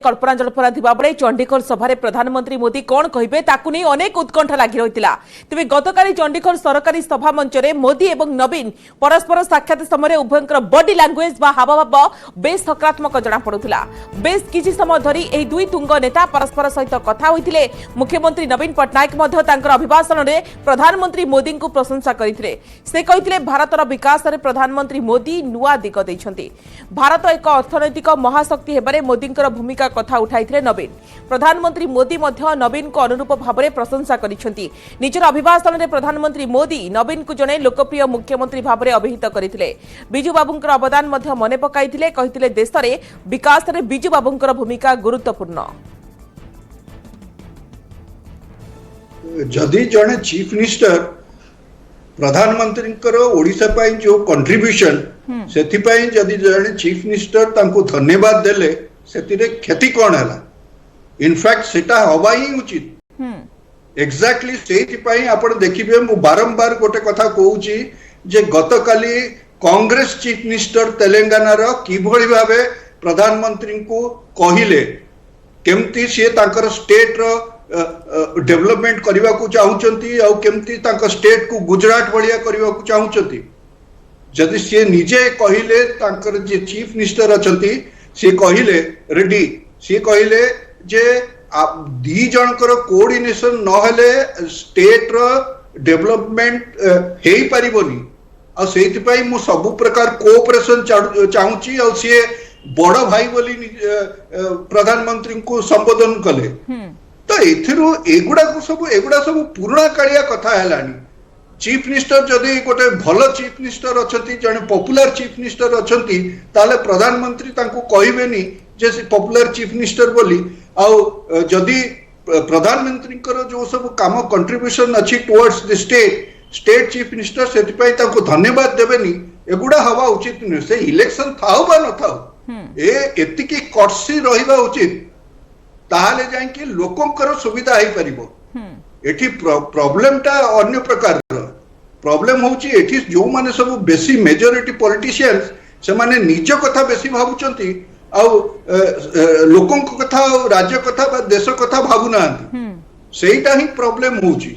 कल्पना जल्पना थिबा बेले चंडीगढ़ सभारे प्रधानमंत्री मोदी कौन कहिबे ताकु नै अनेक उत्कंठा लागि रहितिला। तेबे गतकाली चंडीगढ़ सरकारी सभा मंचरे मोदी एवं नवीन परस्पर साक्षात समय उभयंकर बॉडी लैंग्वेज बा हावभाव बेस सकारात्मक जना पड़ुथिला। बेस किछि समय धरी एही दुई तुंग नेता परस्पर सहित कथा होइतिले। मुख्यमंत्री नवीन पटनायक मध्ये तांकर अभिभाषण रे प्रधानमंत्री मोदी को प्रशंसा करिथिले। से कहिथिले भारतर विकास रे प्रधानमंत्री मोदी नुआ दिग दैछन्ति। भारत एक अर्थनैतिक महाशक्ति हेबारे मोदींकर भूमिका कथा उठाइथिले नवीन। प्रधानमंत्री मोदी मध्य नवीन को अनुरूप भाव में प्रशंसा करिसेंति। निजर अभिभाषण में प्रधानमंत्री मोदी नवीन को जने लोकप्रिय मुख्यमंत्री भाव में अभिहित करथिले। बिजू बाबूंकर अवदान मध्य मने पकाइथिले। कहिथिले देश रे विकास रे बिजू बाबूंकर भूमिका गुरुत्वपूर्ण। जदि जने चीफ मिनिस्टर प्रधानमंत्री ओडिशा पाई जो कंट्रीब्यूशन सेथि पाई जदि जने चीफ मिनिस्टर तांको धन्यवाद देले सेतिरे क्षति कौन है? इनफैक्ट सेटा हवा ही उचित। एक्जाक्टली से आपण देखिए मु बारंबार गोटे कथा कहूची जे गतकाली कांग्रेस चीफ मिनिस्टर तेलंगाना रो किभଳି भाबे प्रधानमंत्री को कहिले केमती सी तांकर स्टेट रो डेवलपमेंट करबा को चाहउचंती आ केमती तांकर स्टेट को गुजरात भलिया करबा को चाहउचंती। जदि सी निजे कहिले तांकर जे चीफ मिनिस्टर अछंती सी कहिले रेडी सी कहिले जे दी जनकर कोऑर्डिनेशन न हेले स्टेट रो डेवलपमेंट हेई परिबोनी आ सेति पई मु सब प्रकार कोऑपरेशन चाहूची आ सी बड़ भाई बोली प्रधानमंत्री को संबोधन कले। तो एथिरु एगुडा सब पुराना कालिया कथा हेलानी। चीफ मिनिस्टर जदि गोटे भल चीफ मिनिस्टर अछंती जने पॉपुलर चीफ मिनिस्टर अछंती ताले प्रधानमंत्री तांको कहिबेनी जे पॉपुलर चीफ मिनिस्टर बोली आ जदि प्रधानमंत्री कर जो सब काम कंट्रीब्यूशन अछि towards the state chief minister सेति पई तांको धन्यवाद देबेनी एगुडा हवा उचित न। से इलेक्शन थाउ बा न थाउ ए एतिकी कटसी रहिबा उचित ताहाले जाय कि लोकंकर सुविधा हेई परिबो। एठी प्रॉब्लम टा अन्य प्रकार प्रॉब्लम होची एठी जो माने सब बेसी मेजॉरिटी पॉलिटिशियंस से माने निज कथा बेसी भाबुचंती आ लोकंक कथा राज्य कथा बा देश कथा भाबु ना सेईटा ही प्रॉब्लम होची।